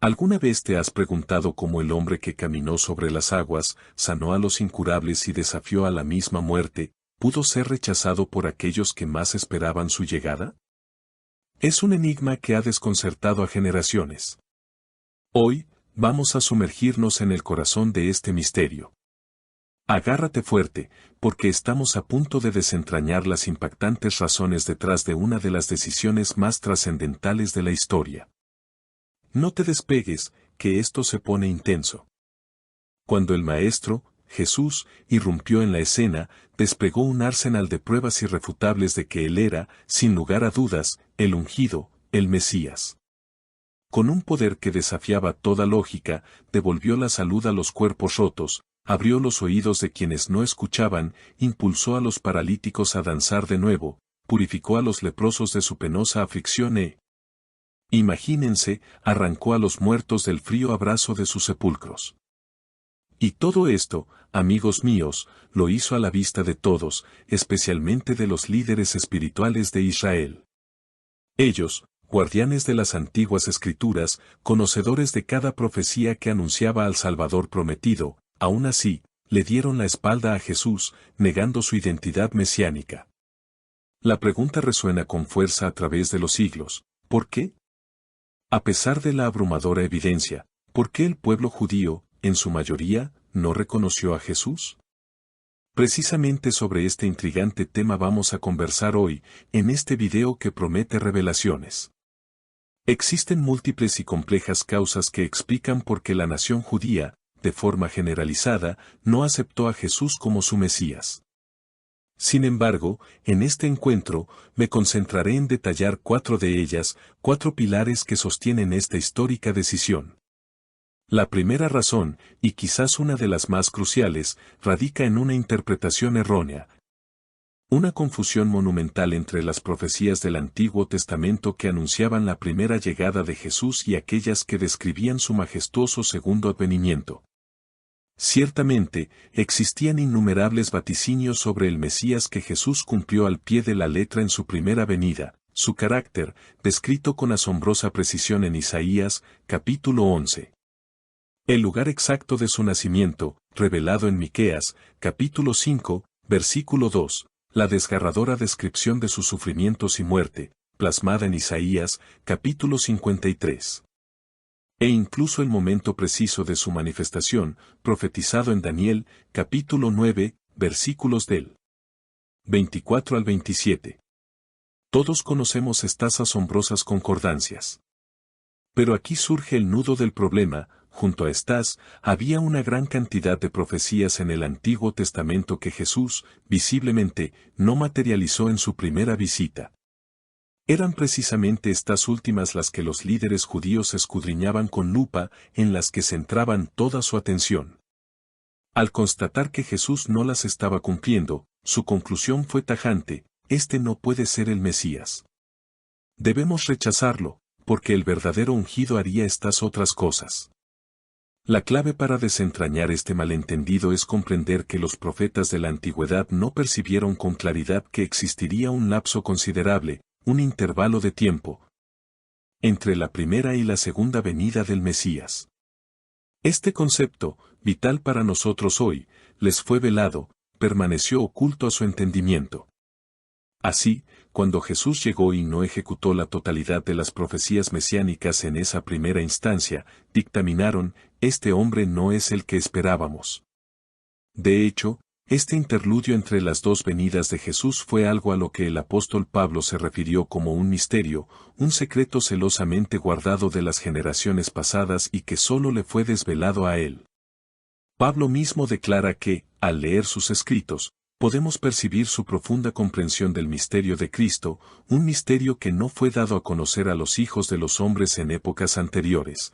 ¿Alguna vez te has preguntado cómo el hombre que caminó sobre las aguas, sanó a los incurables y desafió a la misma muerte, pudo ser rechazado por aquellos que más esperaban su llegada? Es un enigma que ha desconcertado a generaciones. Hoy, vamos a sumergirnos en el corazón de este misterio. Agárrate fuerte, porque estamos a punto de desentrañar las impactantes razones detrás de una de las decisiones más trascendentales de la historia. No te despegues, que esto se pone intenso. Cuando el Maestro, Jesús, irrumpió en la escena, desplegó un arsenal de pruebas irrefutables de que él era, sin lugar a dudas, el ungido, el Mesías. Con un poder que desafiaba toda lógica, devolvió la salud a los cuerpos rotos, abrió los oídos de quienes no escuchaban, impulsó a los paralíticos a danzar de nuevo, purificó a los leprosos de su penosa aflicción imagínense, arrancó a los muertos del frío abrazo de sus sepulcros. Y todo esto, amigos míos, lo hizo a la vista de todos, especialmente de los líderes espirituales de Israel. Ellos, guardianes de las antiguas escrituras, conocedores de cada profecía que anunciaba al Salvador prometido, aún así, le dieron la espalda a Jesús, negando su identidad mesiánica. La pregunta resuena con fuerza a través de los siglos: ¿por qué? A pesar de la abrumadora evidencia, ¿por qué el pueblo judío, en su mayoría, no reconoció a Jesús? Precisamente sobre este intrigante tema vamos a conversar hoy, en este video que promete revelaciones. Existen múltiples y complejas causas que explican por qué la nación judía, de forma generalizada, no aceptó a Jesús como su Mesías. Sin embargo, en este encuentro, me concentraré en detallar 4 de ellas, 4 pilares que sostienen esta histórica decisión. La primera razón, y quizás una de las más cruciales, radica en una interpretación errónea. Una confusión monumental entre las profecías del Antiguo Testamento que anunciaban la primera llegada de Jesús y aquellas que describían su majestuoso segundo advenimiento. Ciertamente, existían innumerables vaticinios sobre el Mesías que Jesús cumplió al pie de la letra en su primera venida, su carácter, descrito con asombrosa precisión en Isaías, capítulo 11. El lugar exacto de su nacimiento, revelado en Miqueas, capítulo 5, versículo 2, la desgarradora descripción de sus sufrimientos y muerte, plasmada en Isaías, capítulo 53. E incluso el momento preciso de su manifestación, profetizado en Daniel, capítulo 9, versículos del 24 al 27. Todos conocemos estas asombrosas concordancias. Pero aquí surge el nudo del problema: junto a estas, había una gran cantidad de profecías en el Antiguo Testamento que Jesús, visiblemente, no materializó en su primera visita. Eran precisamente estas últimas las que los líderes judíos escudriñaban con lupa, en las que centraban toda su atención. Al constatar que Jesús no las estaba cumpliendo, su conclusión fue tajante: este no puede ser el Mesías. Debemos rechazarlo, porque el verdadero ungido haría estas otras cosas. La clave para desentrañar este malentendido es comprender que los profetas de la antigüedad no percibieron con claridad que existiría un lapso considerable, un intervalo de tiempo, entre la primera y la segunda venida del Mesías. Este concepto, vital para nosotros hoy, les fue velado, permaneció oculto a su entendimiento. Así, cuando Jesús llegó y no ejecutó la totalidad de las profecías mesiánicas en esa primera instancia, dictaminaron: este hombre no es el que esperábamos. De hecho, este interludio entre las dos venidas de Jesús fue algo a lo que el apóstol Pablo se refirió como un misterio, un secreto celosamente guardado de las generaciones pasadas y que solo le fue desvelado a él. Pablo mismo declara que, al leer sus escritos, podemos percibir su profunda comprensión del misterio de Cristo, un misterio que no fue dado a conocer a los hijos de los hombres en épocas anteriores,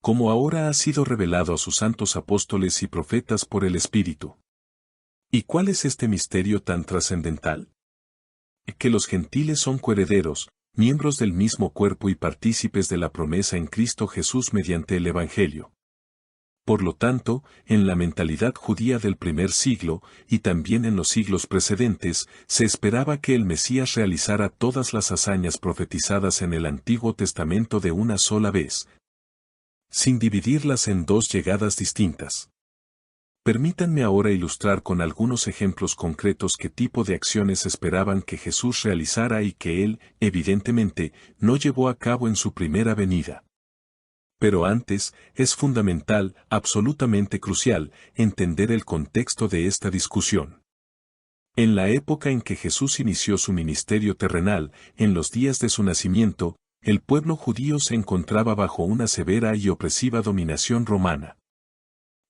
como ahora ha sido revelado a sus santos apóstoles y profetas por el Espíritu. ¿Y cuál es este misterio tan trascendental? Que los gentiles son coherederos, miembros del mismo cuerpo y partícipes de la promesa en Cristo Jesús mediante el Evangelio. Por lo tanto, en la mentalidad judía del primer siglo, y también en los siglos precedentes, se esperaba que el Mesías realizara todas las hazañas profetizadas en el Antiguo Testamento de una sola vez, sin dividirlas en dos llegadas distintas. Permítanme ahora ilustrar con algunos ejemplos concretos qué tipo de acciones esperaban que Jesús realizara y que Él, evidentemente, no llevó a cabo en su primera venida. Pero antes, es fundamental, absolutamente crucial, entender el contexto de esta discusión. En la época en que Jesús inició su ministerio terrenal, en los días de su nacimiento, el pueblo judío se encontraba bajo una severa y opresiva dominación romana.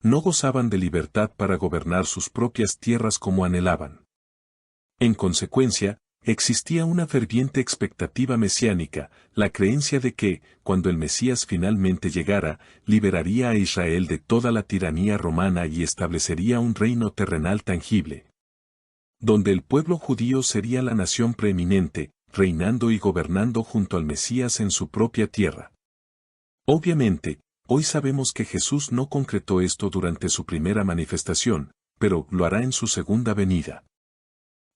No gozaban de libertad para gobernar sus propias tierras como anhelaban. En consecuencia, existía una ferviente expectativa mesiánica, la creencia de que, cuando el Mesías finalmente llegara, liberaría a Israel de toda la tiranía romana y establecería un reino terrenal tangible, donde el pueblo judío sería la nación preeminente, reinando y gobernando junto al Mesías en su propia tierra. Obviamente, hoy sabemos que Jesús no concretó esto durante su primera manifestación, pero lo hará en su segunda venida.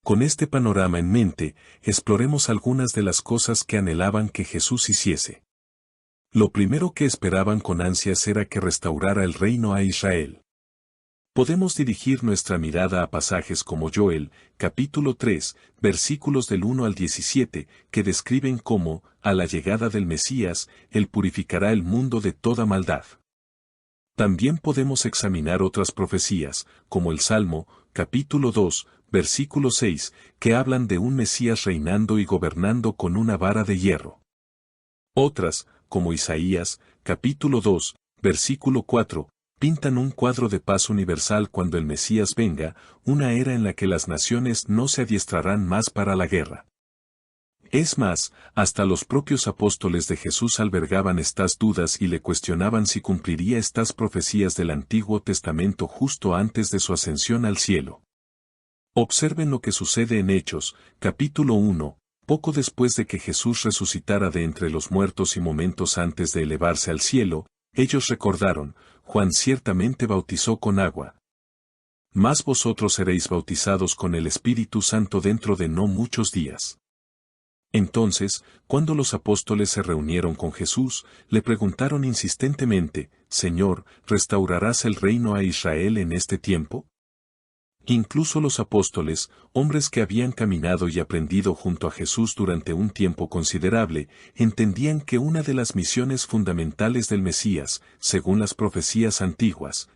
Con este panorama en mente, exploremos algunas de las cosas que anhelaban que Jesús hiciese. Lo primero que esperaban con ansias era que restaurara el reino a Israel. Podemos dirigir nuestra mirada a pasajes como Joel, capítulo 3, versículos del 1 al 17, que describen cómo, a la llegada del Mesías, Él purificará el mundo de toda maldad. También podemos examinar otras profecías, como el Salmo, capítulo 2, versículo 6, que hablan de un Mesías reinando y gobernando con una vara de hierro. Otras, como Isaías, capítulo 2, versículo 4, pintan un cuadro de paz universal cuando el Mesías venga, una era en la que las naciones no se adiestrarán más para la guerra. Es más, hasta los propios apóstoles de Jesús albergaban estas dudas y le cuestionaban si cumpliría estas profecías del Antiguo Testamento justo antes de su ascensión al cielo. Observen lo que sucede en Hechos, capítulo 1, poco después de que Jesús resucitara de entre los muertos y momentos antes de elevarse al cielo, ellos recordaron, Juan ciertamente bautizó con agua. Mas vosotros seréis bautizados con el Espíritu Santo dentro de no muchos días. Entonces, cuando los apóstoles se reunieron con Jesús, le preguntaron insistentemente, Señor, ¿restaurarás el reino a Israel en este tiempo? Incluso los apóstoles, hombres que habían caminado y aprendido junto a Jesús durante un tiempo considerable, entendían que una de las misiones fundamentales del Mesías, según las profecías antiguas,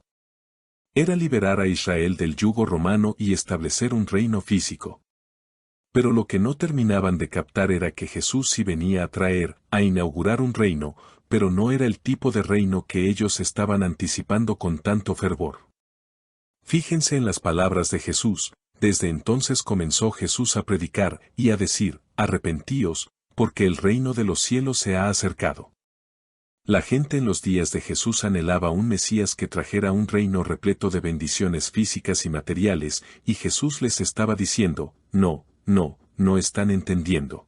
era liberar a Israel del yugo romano y establecer un reino físico. Pero lo que no terminaban de captar era que Jesús sí venía a traer, a inaugurar un reino, pero no era el tipo de reino que ellos estaban anticipando con tanto fervor. Fíjense en las palabras de Jesús, desde entonces comenzó Jesús a predicar y a decir, arrepentíos, porque el reino de los cielos se ha acercado. La gente en los días de Jesús anhelaba un Mesías que trajera un reino repleto de bendiciones físicas y materiales, y Jesús les estaba diciendo, no están entendiendo.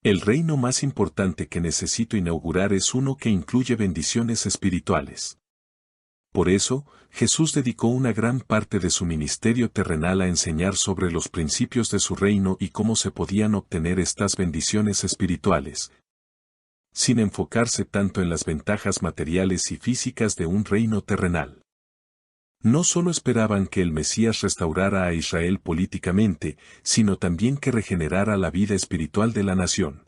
El reino más importante que necesito inaugurar es uno que incluye bendiciones espirituales. Por eso, Jesús dedicó una gran parte de su ministerio terrenal a enseñar sobre los principios de su reino y cómo se podían obtener estas bendiciones espirituales, sin enfocarse tanto en las ventajas materiales y físicas de un reino terrenal. No solo esperaban que el Mesías restaurara a Israel políticamente, sino también que regenerara la vida espiritual de la nación.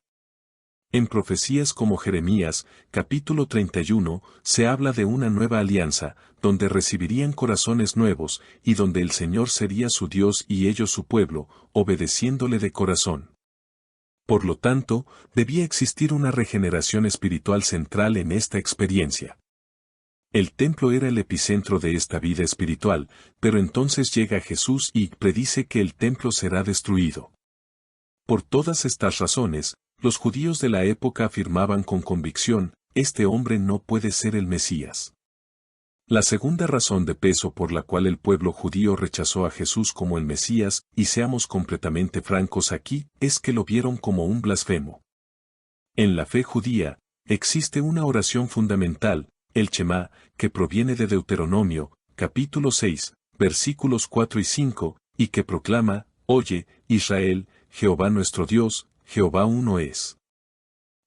En profecías como Jeremías, capítulo 31, se habla de una nueva alianza, donde recibirían corazones nuevos, y donde el Señor sería su Dios y ellos su pueblo, obedeciéndole de corazón. Por lo tanto, debía existir una regeneración espiritual central en esta experiencia. El templo era el epicentro de esta vida espiritual, pero entonces llega Jesús y predice que el templo será destruido. Por todas estas razones, los judíos de la época afirmaban con convicción, este hombre no puede ser el Mesías. La segunda razón de peso por la cual el pueblo judío rechazó a Jesús como el Mesías, y seamos completamente francos aquí, es que lo vieron como un blasfemo. En la fe judía, existe una oración fundamental, el Shema, que proviene de Deuteronomio, capítulo 6, versículos 4 y 5, y que proclama, Oye, Israel, Jehová nuestro Dios, Jehová uno es.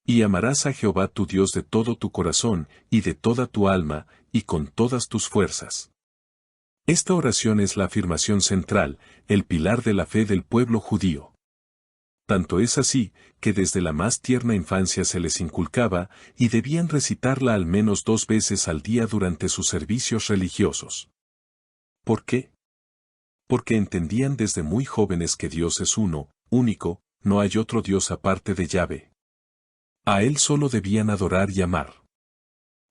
Y amarás a Jehová tu Dios de todo tu corazón, y de toda tu alma, y con todas tus fuerzas. Esta oración es la afirmación central, el pilar de la fe del pueblo judío. Tanto es así, que desde la más tierna infancia se les inculcaba, y debían recitarla al menos 2 veces al día durante sus servicios religiosos. ¿Por qué? Porque entendían desde muy jóvenes que Dios es uno, único, no hay otro Dios aparte de Yahvé. A Él solo debían adorar y amar.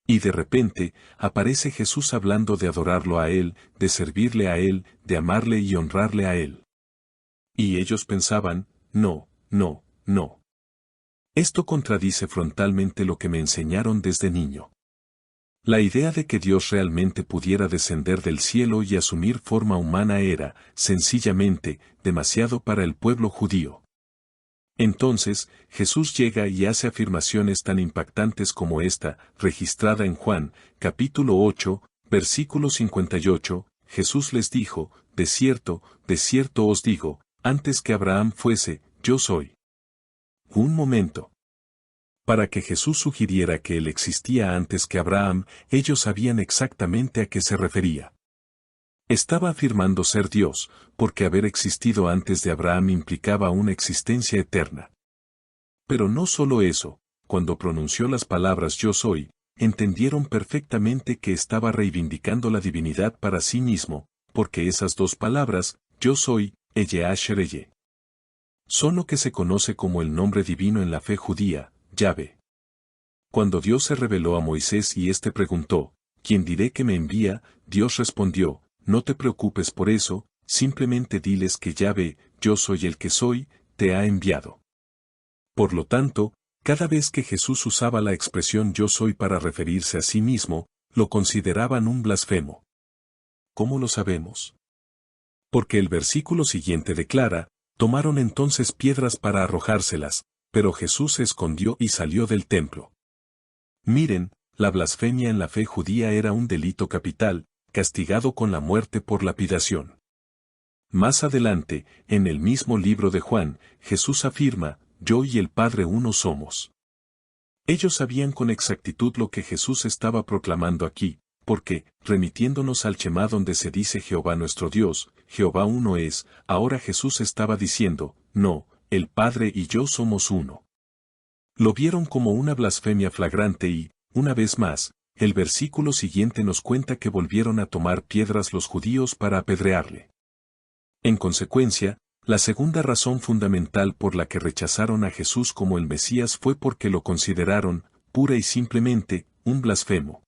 Y de repente, aparece Jesús hablando de adorarlo a Él, de servirle a Él, de amarle y honrarle a Él. Y ellos pensaban, no, no, no. Esto contradice frontalmente lo que me enseñaron desde niño. La idea de que Dios realmente pudiera descender del cielo y asumir forma humana era, sencillamente, demasiado para el pueblo judío. Entonces, Jesús llega y hace afirmaciones tan impactantes como esta, registrada en Juan, capítulo 8, versículo 58, Jesús les dijo, de cierto os digo, antes que Abraham fuese, yo soy. Un momento. Para que Jesús sugiriera que Él existía antes que Abraham, ellos sabían exactamente a qué se refería. Estaba afirmando ser Dios, porque haber existido antes de Abraham implicaba una existencia eterna. Pero no solo eso, cuando pronunció las palabras yo soy, entendieron perfectamente que estaba reivindicando la divinidad para sí mismo, porque esas 2 palabras, yo soy, Eye Asher Eye, son lo que se conoce como el nombre divino en la fe judía, Yahvé. Cuando Dios se reveló a Moisés y éste preguntó, ¿quién diré que me envía? Dios respondió, no te preocupes por eso, simplemente diles que Yahvé, yo soy el que soy, te ha enviado. Por lo tanto, cada vez que Jesús usaba la expresión yo soy para referirse a sí mismo, lo consideraban un blasfemo. ¿Cómo lo sabemos? Porque el versículo siguiente declara, tomaron entonces piedras para arrojárselas, pero Jesús se escondió y salió del templo. Miren, la blasfemia en la fe judía era un delito capital, castigado con la muerte por lapidación. Más adelante, en el mismo libro de Juan, Jesús afirma, yo y el Padre uno somos. Ellos sabían con exactitud lo que Jesús estaba proclamando aquí, porque, remitiéndonos al Shemá donde se dice Jehová nuestro Dios, Jehová uno es, ahora Jesús estaba diciendo, no, el Padre y yo somos uno. Lo vieron como una blasfemia flagrante y, una vez más, el versículo siguiente nos cuenta que volvieron a tomar piedras los judíos para apedrearle. En consecuencia, la segunda razón fundamental por la que rechazaron a Jesús como el Mesías fue porque lo consideraron, pura y simplemente, un blasfemo.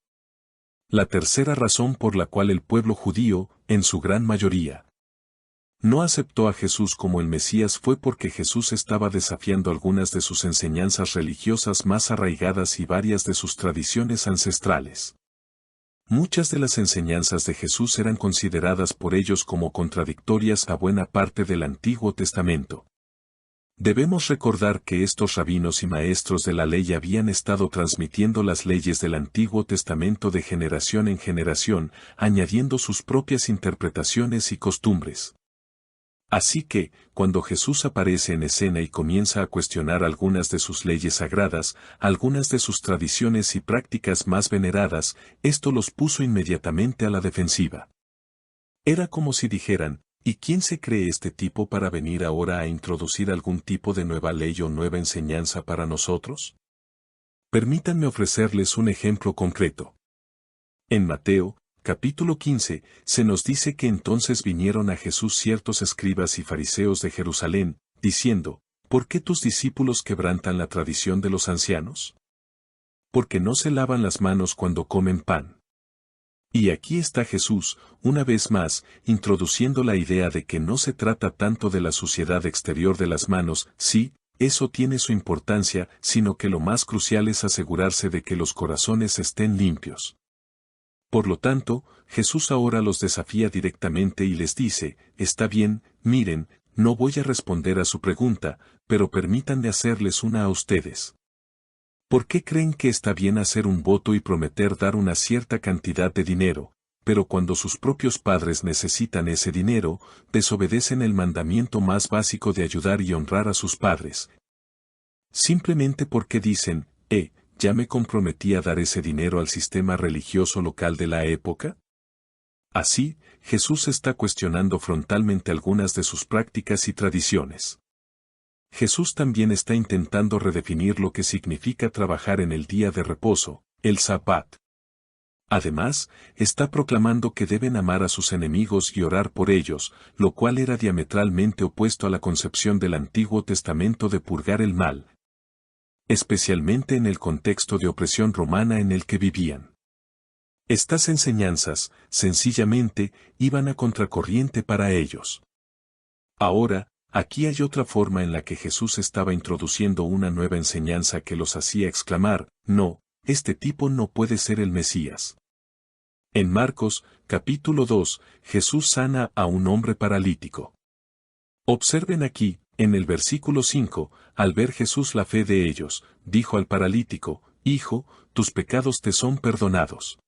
La tercera razón por la cual el pueblo judío, en su gran mayoría, no aceptó a Jesús como el Mesías fue porque Jesús estaba desafiando algunas de sus enseñanzas religiosas más arraigadas y varias de sus tradiciones ancestrales. Muchas de las enseñanzas de Jesús eran consideradas por ellos como contradictorias a buena parte del Antiguo Testamento. Debemos recordar que estos rabinos y maestros de la ley habían estado transmitiendo las leyes del Antiguo Testamento de generación en generación, añadiendo sus propias interpretaciones y costumbres. Así que, cuando Jesús aparece en escena y comienza a cuestionar algunas de sus leyes sagradas, algunas de sus tradiciones y prácticas más veneradas, esto los puso inmediatamente a la defensiva. Era como si dijeran, ¿y quién se cree este tipo para venir ahora a introducir algún tipo de nueva ley o nueva enseñanza para nosotros? Permítanme ofrecerles un ejemplo concreto. En Mateo, capítulo 15, se nos dice que entonces vinieron a Jesús ciertos escribas y fariseos de Jerusalén, diciendo, ¿por qué tus discípulos quebrantan la tradición de los ancianos? Porque no se lavan las manos cuando comen pan. Y aquí está Jesús, una vez más, introduciendo la idea de que no se trata tanto de la suciedad exterior de las manos, sí, eso tiene su importancia, sino que lo más crucial es asegurarse de que los corazones estén limpios. Por lo tanto, Jesús ahora los desafía directamente y les dice, está bien, miren, no voy a responder a su pregunta, pero permítanme hacerles una a ustedes. ¿Por qué creen que está bien hacer un voto y prometer dar una cierta cantidad de dinero, pero cuando sus propios padres necesitan ese dinero, desobedecen el mandamiento más básico de ayudar y honrar a sus padres? Simplemente porque dicen, ya me comprometí a dar ese dinero al sistema religioso local de la época. Así, Jesús está cuestionando frontalmente algunas de sus prácticas y tradiciones. Jesús también está intentando redefinir lo que significa trabajar en el día de reposo, el Sabbat. Además, está proclamando que deben amar a sus enemigos y orar por ellos, lo cual era diametralmente opuesto a la concepción del Antiguo Testamento de purgar el mal, especialmente en el contexto de opresión romana en el que vivían. Estas enseñanzas, sencillamente, iban a contracorriente para ellos. Ahora, aquí hay otra forma en la que Jesús estaba introduciendo una nueva enseñanza que los hacía exclamar, no, este tipo no puede ser el Mesías. En Marcos, capítulo 2, Jesús sana a un hombre paralítico. Observen aquí, en el versículo 5, al ver Jesús la fe de ellos, dijo al paralítico, Hijo, tus pecados te son perdonados.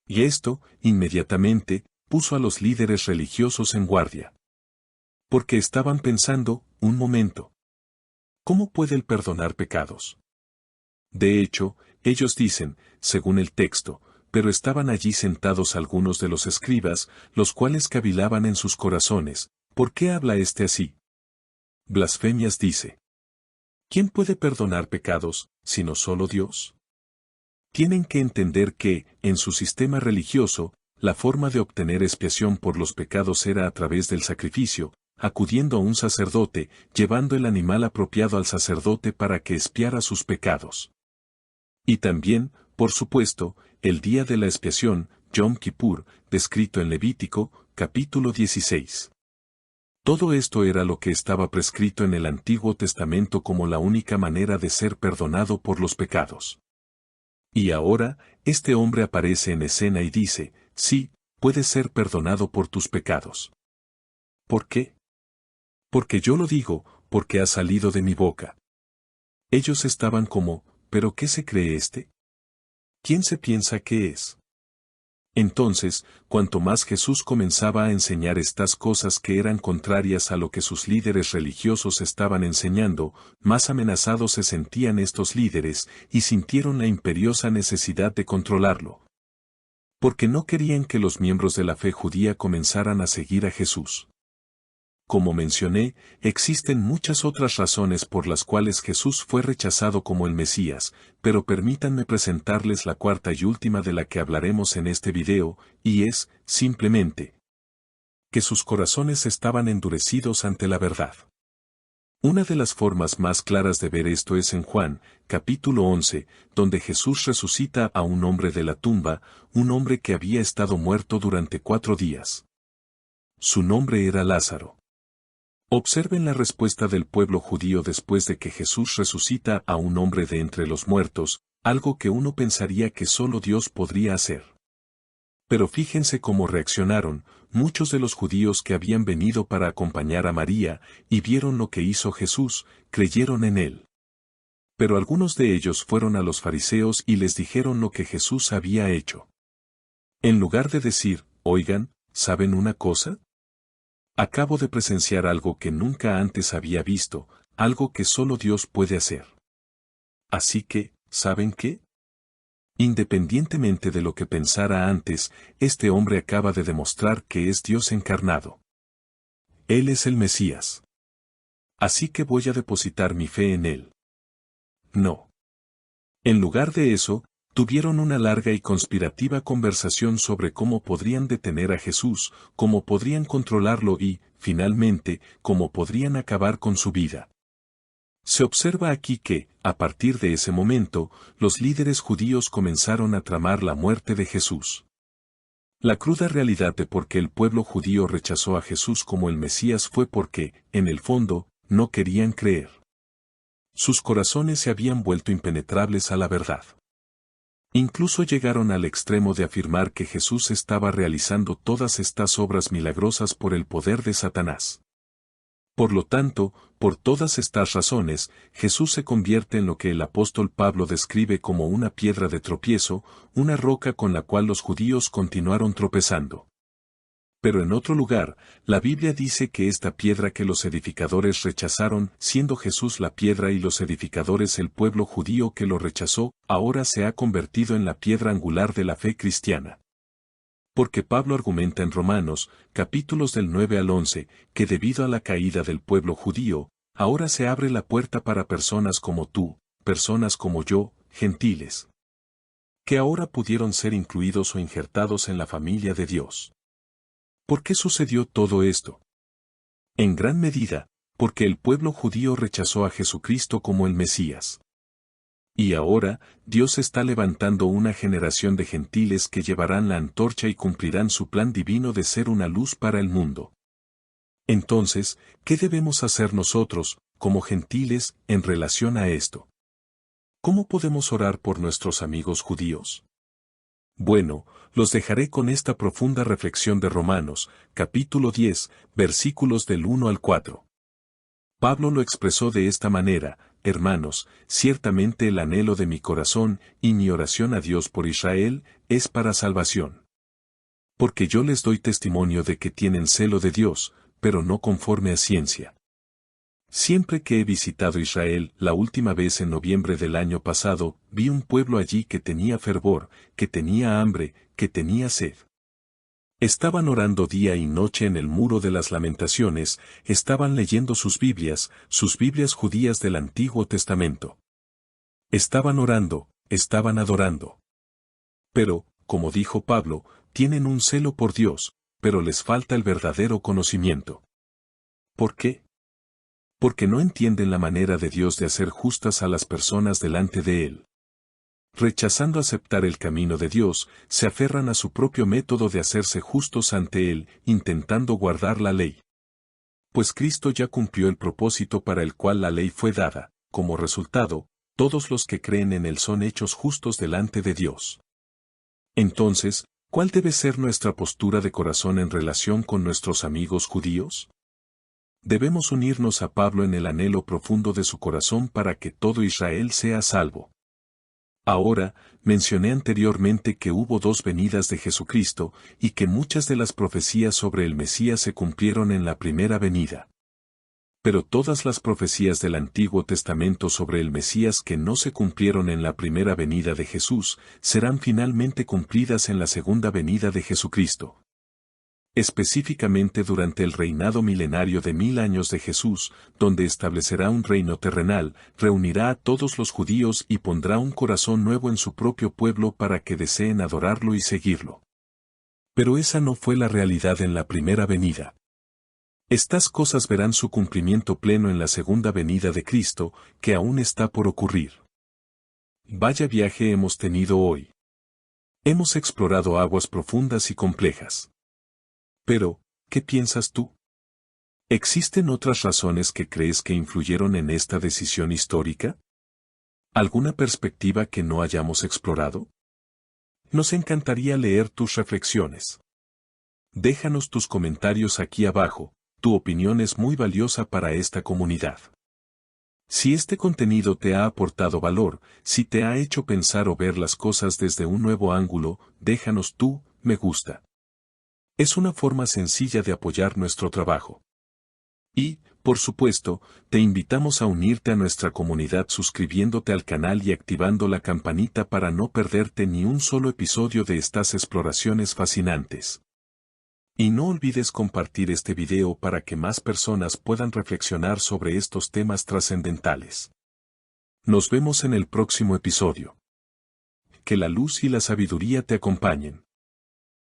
Y esto, inmediatamente, puso a los líderes religiosos en guardia. Porque estaban pensando, un momento. ¿Cómo puede él perdonar pecados? De hecho, ellos dicen, según el texto, pero estaban allí sentados algunos de los escribas, los cuales cavilaban en sus corazones, ¿por qué habla este así? Blasfemias dice. ¿Quién puede perdonar pecados, sino solo Dios? Tienen que entender que, en su sistema religioso, la forma de obtener expiación por los pecados era a través del sacrificio, acudiendo a un sacerdote, llevando el animal apropiado al sacerdote para que expiara sus pecados. Y también, por supuesto, el día de la expiación, Yom Kippur, descrito en Levítico, capítulo 16. Todo esto era lo que estaba prescrito en el Antiguo Testamento como la única manera de ser perdonado por los pecados. Y ahora, este hombre aparece en escena y dice, sí, puedes ser perdonado por tus pecados. ¿Por qué? Porque yo lo digo, porque ha salido de mi boca. Ellos estaban como, ¿pero qué se cree este? ¿Quién se piensa que es? Entonces, cuanto más Jesús comenzaba a enseñar estas cosas que eran contrarias a lo que sus líderes religiosos estaban enseñando, más amenazados se sentían estos líderes y sintieron la imperiosa necesidad de controlarlo. Porque no querían que los miembros de la fe judía comenzaran a seguir a Jesús. Como mencioné, existen muchas otras razones por las cuales Jesús fue rechazado como el Mesías, pero permítanme presentarles la cuarta y última de la que hablaremos en este video, y es, simplemente, que sus corazones estaban endurecidos ante la verdad. Una de las formas más claras de ver esto es en Juan, capítulo 11, donde Jesús resucita a un hombre de la tumba, un hombre que había estado muerto durante 4 días. Su nombre era Lázaro. Observen la respuesta del pueblo judío después de que Jesús resucita a un hombre de entre los muertos, algo que uno pensaría que solo Dios podría hacer. Pero fíjense cómo reaccionaron, muchos de los judíos que habían venido para acompañar a María, y vieron lo que hizo Jesús, creyeron en él. Pero algunos de ellos fueron a los fariseos y les dijeron lo que Jesús había hecho. En lugar de decir, oigan, ¿saben una cosa? Acabo de presenciar algo que nunca antes había visto, algo que solo Dios puede hacer. Así que, ¿saben qué? Independientemente de lo que pensara antes, este hombre acaba de demostrar que es Dios encarnado. Él es el Mesías. Así que voy a depositar mi fe en él. No. En lugar de eso, tuvieron una larga y conspirativa conversación sobre cómo podrían detener a Jesús, cómo podrían controlarlo y, finalmente, cómo podrían acabar con su vida. Se observa aquí que, a partir de ese momento, los líderes judíos comenzaron a tramar la muerte de Jesús. La cruda realidad de por qué el pueblo judío rechazó a Jesús como el Mesías fue porque, en el fondo, no querían creer. Sus corazones se habían vuelto impenetrables a la verdad. Incluso llegaron al extremo de afirmar que Jesús estaba realizando todas estas obras milagrosas por el poder de Satanás. Por lo tanto, por todas estas razones, Jesús se convierte en lo que el apóstol Pablo describe como una piedra de tropiezo, una roca con la cual los judíos continuaron tropezando. Pero en otro lugar, la Biblia dice que esta piedra que los edificadores rechazaron, siendo Jesús la piedra y los edificadores el pueblo judío que lo rechazó, ahora se ha convertido en la piedra angular de la fe cristiana. Porque Pablo argumenta en Romanos, capítulos del 9 al 11, que debido a la caída del pueblo judío, ahora se abre la puerta para personas como tú, personas como yo, gentiles, que ahora pudieron ser incluidos o injertados en la familia de Dios. ¿Por qué sucedió todo esto? En gran medida, porque el pueblo judío rechazó a Jesucristo como el Mesías. Y ahora, Dios está levantando una generación de gentiles que llevarán la antorcha y cumplirán su plan divino de ser una luz para el mundo. Entonces, ¿qué debemos hacer nosotros, como gentiles, en relación a esto? ¿Cómo podemos orar por nuestros amigos judíos? Bueno, los dejaré con esta profunda reflexión de Romanos, capítulo 10, versículos del 1 al 4. Pablo lo expresó de esta manera: hermanos, ciertamente el anhelo de mi corazón y mi oración a Dios por Israel es para salvación. Porque yo les doy testimonio de que tienen celo de Dios, pero no conforme a ciencia. Siempre que he visitado Israel, la última vez en noviembre del año pasado, vi un pueblo allí que tenía fervor, que tenía hambre, que tenía sed. Estaban orando día y noche en el muro de las lamentaciones, estaban leyendo sus Biblias judías del Antiguo Testamento. Estaban orando, estaban adorando. Pero, como dijo Pablo, tienen un celo por Dios, pero les falta el verdadero conocimiento. ¿Por qué? Porque no entienden la manera de Dios de hacer justas a las personas delante de Él. Rechazando aceptar el camino de Dios, se aferran a su propio método de hacerse justos ante Él, intentando guardar la ley. Pues Cristo ya cumplió el propósito para el cual la ley fue dada. Como resultado, todos los que creen en Él son hechos justos delante de Dios. Entonces, ¿cuál debe ser nuestra postura de corazón en relación con nuestros amigos judíos? Debemos unirnos a Pablo en el anhelo profundo de su corazón para que todo Israel sea salvo. Ahora, mencioné anteriormente que hubo dos venidas de Jesucristo y que muchas de las profecías sobre el Mesías se cumplieron en la primera venida. Pero todas las profecías del Antiguo Testamento sobre el Mesías que no se cumplieron en la primera venida de Jesús, serán finalmente cumplidas en la segunda venida de Jesucristo. Específicamente durante el reinado milenario de 1000 años de Jesús, donde establecerá un reino terrenal, reunirá a todos los judíos y pondrá un corazón nuevo en su propio pueblo para que deseen adorarlo y seguirlo. Pero esa no fue la realidad en la primera venida. Estas cosas verán su cumplimiento pleno en la segunda venida de Cristo, que aún está por ocurrir. Vaya viaje hemos tenido hoy. Hemos explorado aguas profundas y complejas. Pero, ¿qué piensas tú? ¿Existen otras razones que crees que influyeron en esta decisión histórica? ¿Alguna perspectiva que no hayamos explorado? Nos encantaría leer tus reflexiones. Déjanos tus comentarios aquí abajo, tu opinión es muy valiosa para esta comunidad. Si este contenido te ha aportado valor, si te ha hecho pensar o ver las cosas desde un nuevo ángulo, déjanos tu me gusta. Es una forma sencilla de apoyar nuestro trabajo. Y, por supuesto, te invitamos a unirte a nuestra comunidad suscribiéndote al canal y activando la campanita para no perderte ni un solo episodio de estas exploraciones fascinantes. Y no olvides compartir este video para que más personas puedan reflexionar sobre estos temas trascendentales. Nos vemos en el próximo episodio. Que la luz y la sabiduría te acompañen.